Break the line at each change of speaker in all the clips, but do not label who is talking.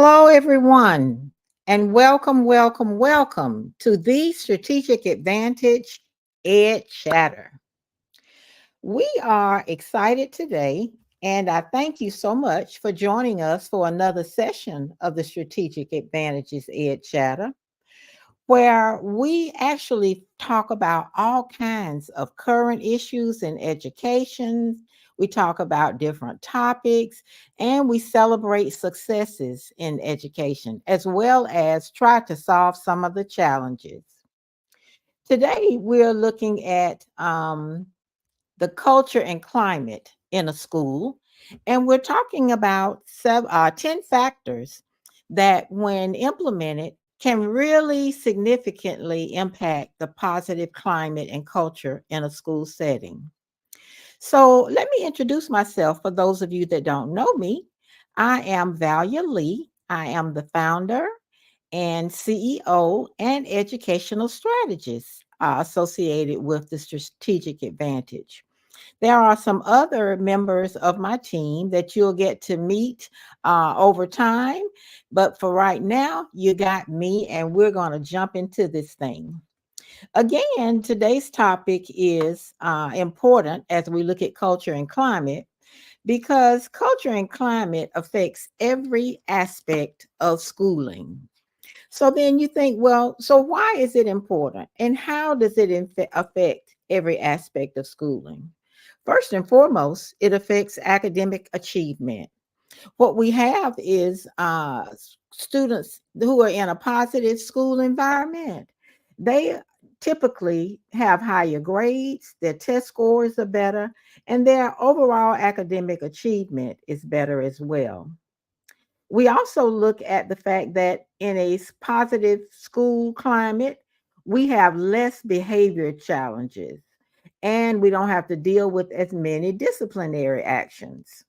Hello, everyone, and welcome to the Strategic Advantage Ed Chatter. We are excited today, and I thank you so much for joining us for another session of the Strategic Advantages Ed Chatter, where we actually talk about all kinds of current issues in education. We talk about different topics and we celebrate successes in education, as well as try to solve some of the challenges. Today, we're looking at the culture and climate in a school, and we're talking about 10 factors that, when implemented, can really significantly impact the positive climate and culture in a school setting. So, let me introduce myself for those of you that don't know me. I am Valia Lee. I am the founder and CEO and educational strategist associated with the Strategic Advantage. There are some other members of my team that you'll get to meet over time. But for right now, you got me, and we're going to jump into this thing. Again, today's topic is important as we look at culture and climate because culture and climate affects every aspect of schooling. So then you think, well, so why is it important and how does it affect every aspect of schooling? First and foremost, it affects academic achievement. What we have is students who are in a positive school environment. They typically have higher grades, their test scores are better, and their overall academic achievement is better as well. We also look at the fact that in a positive school climate, we have less behavior challenges and we don't have to deal with as many disciplinary actions.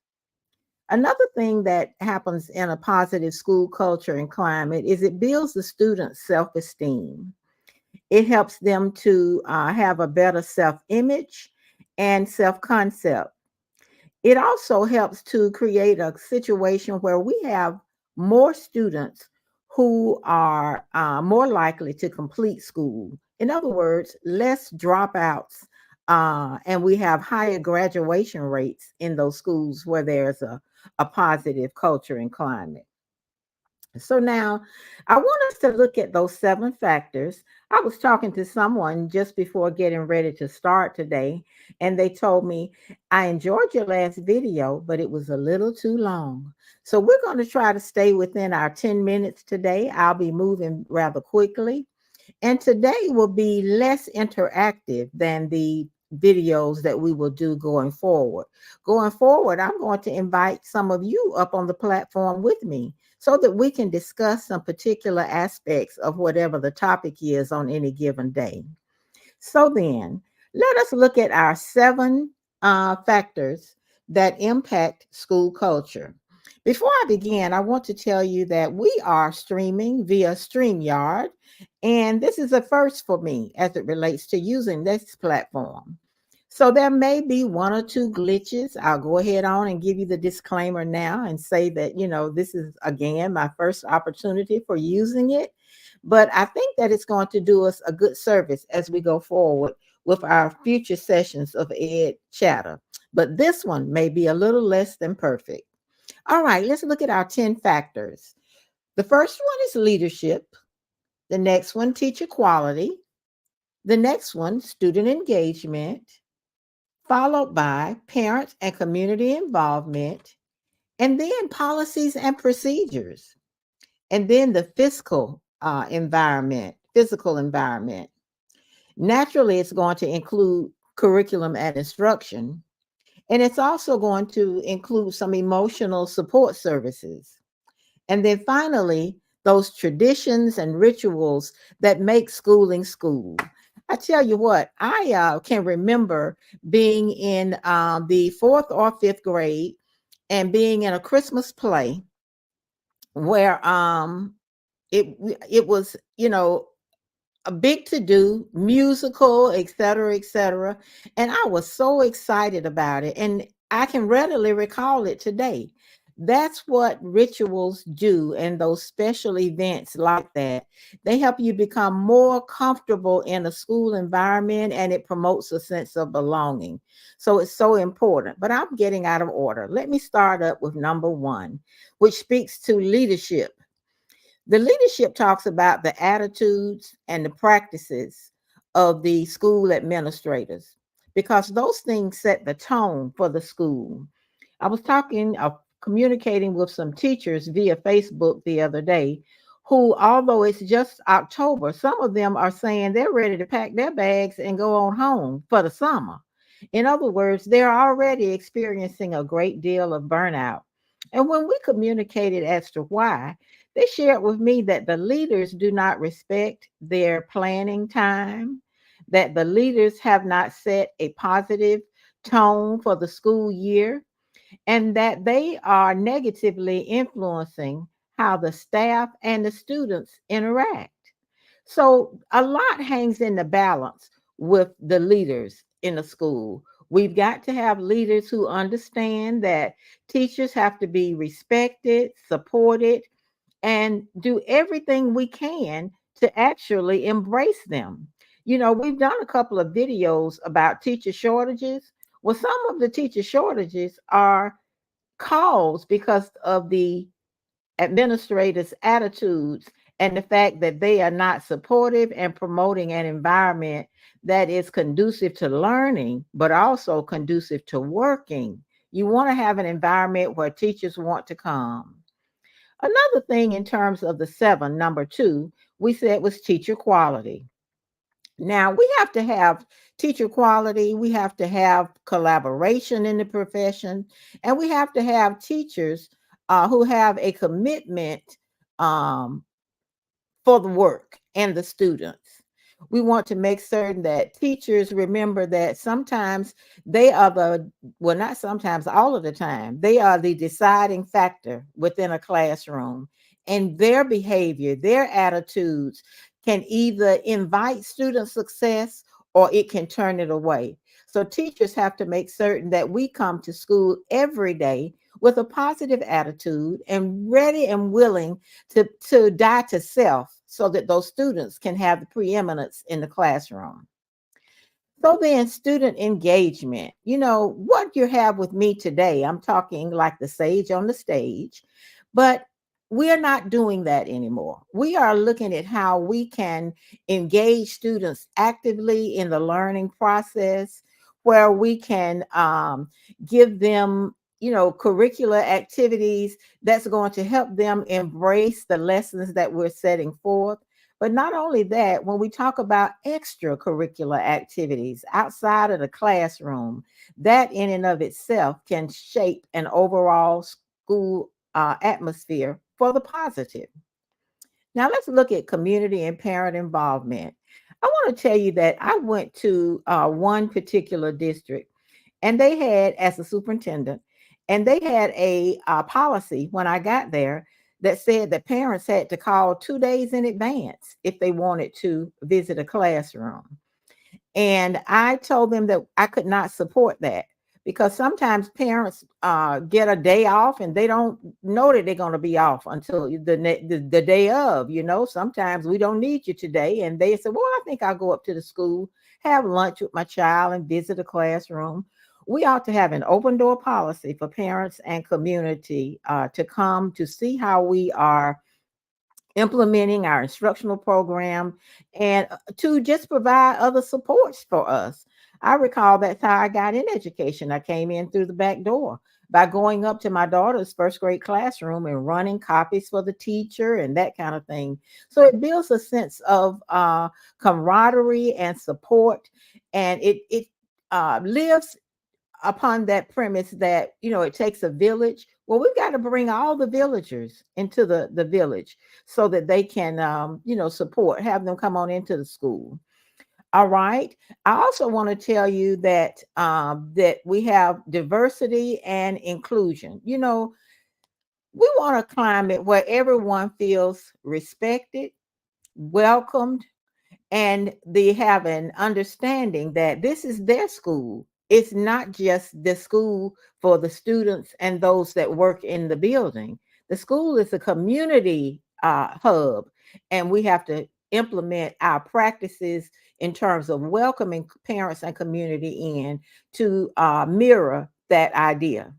Another thing that happens in a positive school culture and climate is it builds the students' self esteem. It helps them to have a better self image and self concept. It also helps to create a situation where we have more students who are more likely to complete school. In other words, less dropouts, and we have higher graduation rates in those schools where there's a positive culture and climate. So now I want us to look at those seven factors. I was talking to someone just before getting ready to start today, and they told me, I enjoyed your last video, but it was a little too long. So we're going to try to stay within our 10 minutes today. I'll be moving rather quickly. And today will be less interactive than the videos that we will do going forward. Going forward, I'm going to invite some of you up on the platform with me so that we can discuss some particular aspects of whatever the topic is on any given day. So then, let us look at our seven factors that impact school culture. Before I begin, I want to tell you that we are streaming via StreamYard, and this is a first for me as it relates to using this platform. So there may be one or two glitches. I'll go ahead on and give you the disclaimer now and say that, this is again my first opportunity for using it. But I think that it's going to do us a good service as we go forward with our future sessions of Ed Chatter. But this one may be a little less than perfect. All right, let's look at our 10 factors. The first one is leadership. The next one, teacher quality. The next one, student engagement, followed by parent and community involvement, and then policies and procedures, and then the physical environment. Naturally, it's going to include curriculum and instruction, and it's also going to include some emotional support services. And then finally, those traditions and rituals that make schooling school. I tell you what, I can remember being in the fourth or fifth grade and being in a Christmas play where it was, a big to do, musical, et cetera, et cetera. And I was so excited about it. And I can readily recall it today. That's what rituals do, and those special events like that. They help you become more comfortable in a school environment, and it promotes a sense of belonging. So it's so important. But I'm getting out of order. Let me start up with number one, which speaks to leadership. The leadership talks about the attitudes and the practices of the school administrators, because those things set the tone for the school. I was communicating with some teachers via Facebook the other day who, although it's just October, some of them are saying they're ready to pack their bags and go on home for the summer. In other words, they're already experiencing a great deal of burnout. And when we communicated as to why, they shared with me that the leaders do not respect their planning time, that the leaders have not set a positive tone for the school year, and that they are negatively influencing how the staff and the students interact. So a lot hangs in the balance with the leaders in the school. We've got to have leaders who understand that teachers have to be respected, supported, and do everything we can to actually embrace them. We've done a couple of videos about teacher shortages. Well, some of the teacher shortages are caused because of the administrators' attitudes and the fact that they are not supportive and promoting an environment that is conducive to learning, but also conducive to working. You want to have an environment where teachers want to come. Another thing in terms of the seven, number two, we said was teacher quality. Now, we have to have teacher quality, we have to have collaboration in the profession, and we have to have teachers who have a commitment um, for the work and the students. We want to make certain that teachers remember that sometimes they are well, not sometimes, all of the time, they are the deciding factor within a classroom. And their behavior, their attitudes can either invite student success or it can turn it away. So teachers have to make certain that we come to school every day with a positive attitude and ready and willing to die to self so that those students can have the preeminence in the classroom. So then, student engagement. What you have with me today, I'm talking like the sage on the stage, but we're not doing that anymore. We are looking at how we can engage students actively in the learning process, where we can give them, curricular activities that's going to help them embrace the lessons that we're setting forth. But not only that, when we talk about extracurricular activities outside of the classroom, that in and of itself can shape an overall school atmosphere for the positive. Now, let's look at community and parent involvement. I want to tell you that I went to one particular district, and they had, as a superintendent, and they had a policy when I got there that said that parents had to call 2 days in advance if they wanted to visit a classroom. And I told them that I could not support that, because sometimes parents get a day off and they don't know that they're going to be off until the day of. Sometimes we don't need you today. And they said, well, I think I'll go up to the school, have lunch with my child, and visit a classroom. We ought to have an open door policy for parents and community to come to see how we are implementing our instructional program, and to just provide other supports for us. I recall that's how I got in education. I came in through the back door by going up to my daughter's first grade classroom and running copies for the teacher and that kind of thing. So it builds a sense of camaraderie and support, and it lives upon that premise that it takes a village. Well, we've got to bring all the villagers into the village so that they can support, have them come on into the school. All right. I also want to tell you that that we have diversity and inclusion. We want a climate where everyone feels respected, welcomed, and they have an understanding that this is their school It's not just the school for the students and those that work in the building. The school is a community hub, and we have to implement our practices in terms of welcoming parents and community in to mirror that idea.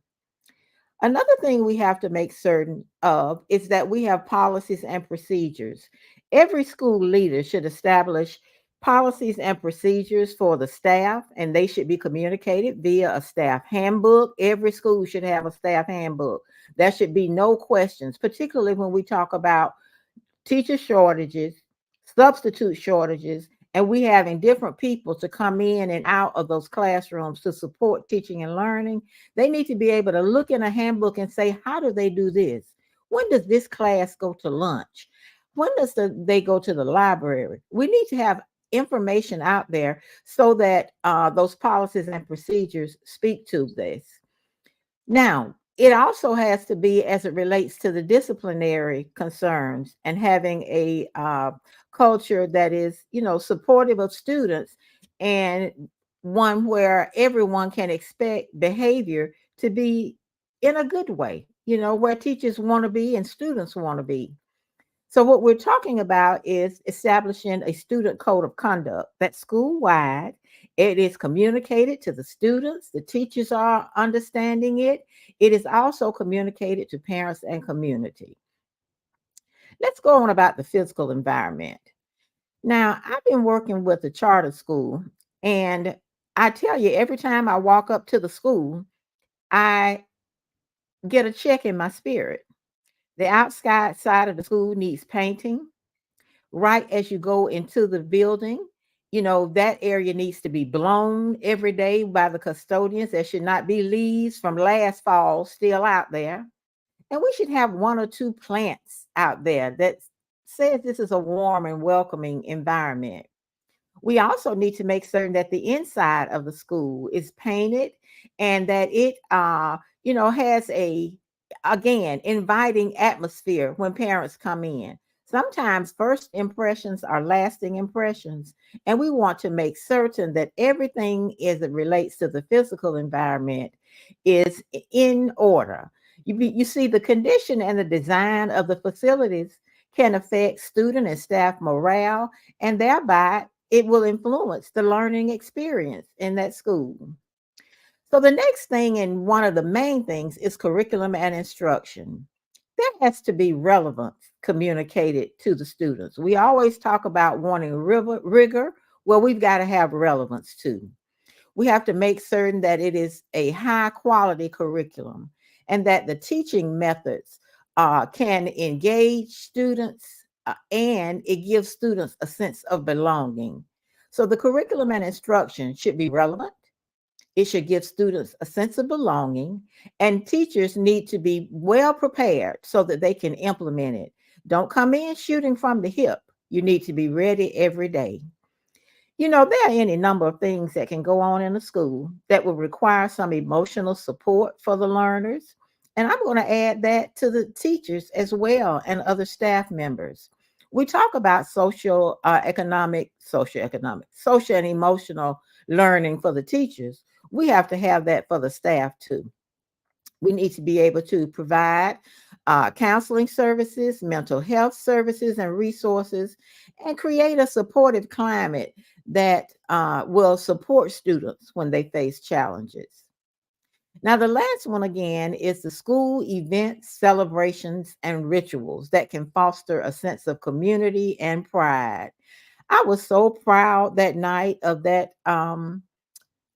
Another thing we have to make certain of is that we have policies and procedures. Every school leader should establish policies and procedures for the staff, and they should be communicated via a staff handbook. Every school should have a staff handbook. There should be no questions, particularly when we talk about teacher shortages, substitute shortages, and we having different people to come in and out of those classrooms to support teaching and learning. They need to be able to look in a handbook and say, how do they do this? When does this class go to lunch? When does they go to the library? We need to have information out there so that those policies and procedures speak to this. Now, it also has to be as it relates to the disciplinary concerns and having a culture that is, supportive of students, and one where everyone can expect behavior to be in a good way, where teachers want to be and students want to be. So, what we're talking about is establishing a student code of conduct that's school wide. It is communicated to the students, the teachers are understanding it. It is also communicated to parents and community. Let's go on about the physical environment. Now, I've been working with a charter school, and I tell you, every time I walk up to the school, I get a check in my spirit. The outside side of the school needs painting. Right as you go into the building, that area needs to be blown every day by the custodians. There should not be leaves from last fall still out there. And we should have one or two plants out there that says this is a warm and welcoming environment. We also need to make certain that the inside of the school is painted and that it has a, again, inviting atmosphere when parents come in. Sometimes first impressions are lasting impressions, and we want to make certain that everything as it relates to the physical environment is in order. You see, the condition and the design of the facilities can affect student and staff morale, and thereby it will influence the learning experience in that school. So, the next thing, and one of the main things, is curriculum and instruction. There has to be relevance communicated to the students. We always talk about wanting rigor. Well, we've got to have relevance too. We have to make certain that it is a high quality curriculum and that the teaching methods can engage students, and it gives students a sense of belonging. So the curriculum and instruction should be relevant. It should give students a sense of belonging, and teachers need to be well prepared so that they can implement it. Don't come in shooting from the hip. You need to be ready every day. There are any number of things that can go on in a school that will require some emotional support for the learners. And I'm going to add that to the teachers as well and other staff members. We talk about social and emotional learning for the teachers. We have to have that for the staff too. We need to be able to provide counseling services, mental health services, and resources, and create a supportive climate that will support students when they face challenges. Now, the last one again is the school events, celebrations, and rituals that can foster a sense of community and pride. I was so proud that night of that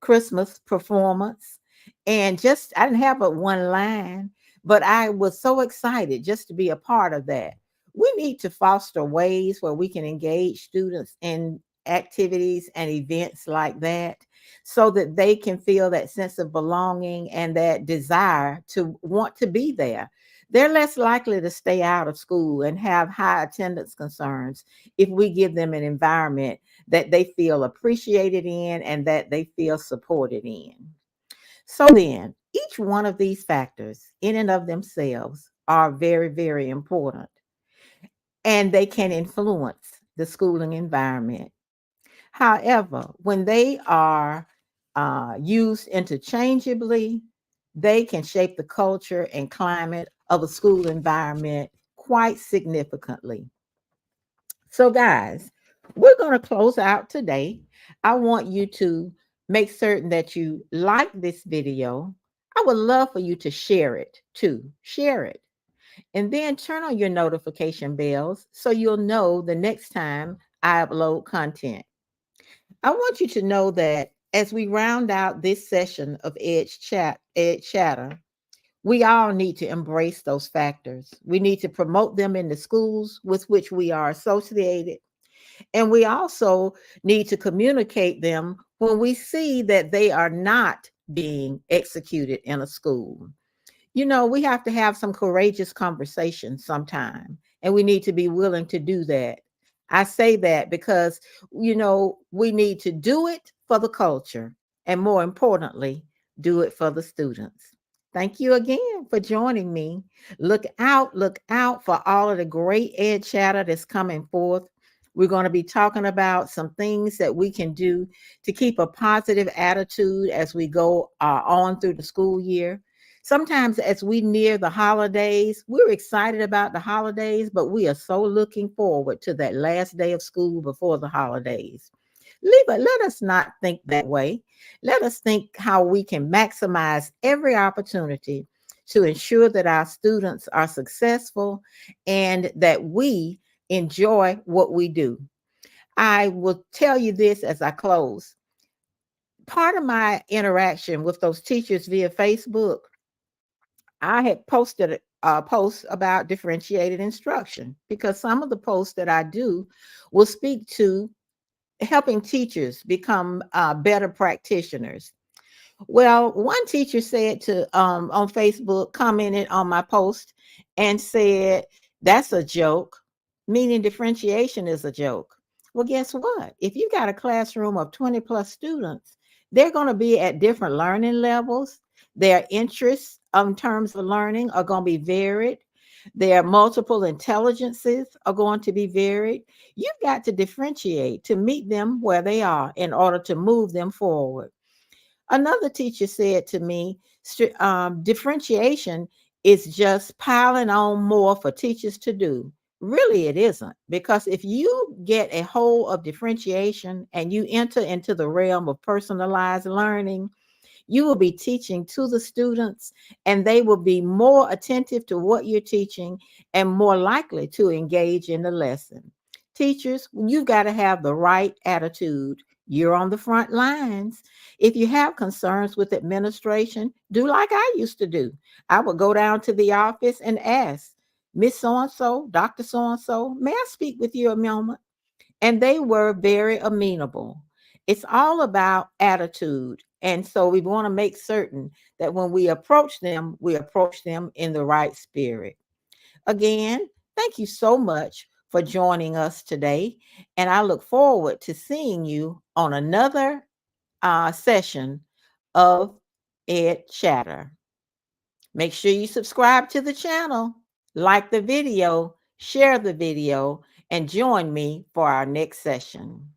Christmas performance. And just, I didn't have but one line, but I was so excited just to be a part of that. We need to foster ways where we can engage students in activities and events like that so that they can feel that sense of belonging and that desire to want to be there. They're less likely to stay out of school and have high attendance concerns if we give them an environment that they feel appreciated in and that they feel supported in. So then, each one of these factors in and of themselves are very, very important, and they can influence the schooling environment. However, when they are used interchangeably, they can shape the culture and climate of a school environment quite significantly. So, guys, we're going to close out today. I want you to make certain that you like this video. I would love for you to share it too. Share it. And then turn on your notification bells so you'll know the next time I upload content. I want you to know that as we round out this session of Ed Chatter, we all need to embrace those factors. We need to promote them in the schools with which we are associated. And we also need to communicate them when we see that they are not being executed in a school. We have to have some courageous conversations sometime, and we need to be willing to do that. I say that because, we need to do it for the culture, and more importantly, do it for the students. Thank you again for joining me. Look out for all of the great ed chatter that's coming forth. We're going to be talking about some things that we can do to keep a positive attitude as we go on through the school year. Sometimes as we near the holidays, we're excited about the holidays, but we are so looking forward to that last day of school before the holidays. Let us not think that way. Let us think how we can maximize every opportunity to ensure that our students are successful and that we enjoy what we do. I will tell you this as I close. Part of my interaction with those teachers via Facebook, I had posted a post about differentiated instruction because some of the posts that I do will speak to helping teachers become better practitioners. Well, one teacher said to on Facebook, commented on my post and said, "That's a joke," meaning differentiation is a joke. Well, guess what? If you got a classroom of 20 plus students, they're going to be at different learning levels. Their interests in terms of learning are going to be varied. Their multiple intelligences are going to be varied. You've got to differentiate to meet them where they are in order to move them forward. Another teacher said to me, differentiation is just piling on more for teachers to do. Really, it isn't. Because if you get a hold of differentiation and you enter into the realm of personalized learning, you will be teaching to the students, and they will be more attentive to what you're teaching and more likely to engage in the lesson. Teachers, you've got to have the right attitude. You're on the front lines. If you have concerns with administration, do like I used to do. I would go down to the office and ask, Miss So and so, Dr. So and so, may I speak with you a moment? And they were very amenable. It's all about attitude. And so we want to make certain that when we approach them in the right spirit. Again, thank you so much for joining us today. And I look forward to seeing you on another session of Ed Chatter. Make sure you subscribe to the channel, like the video, share the video, and join me for our next session.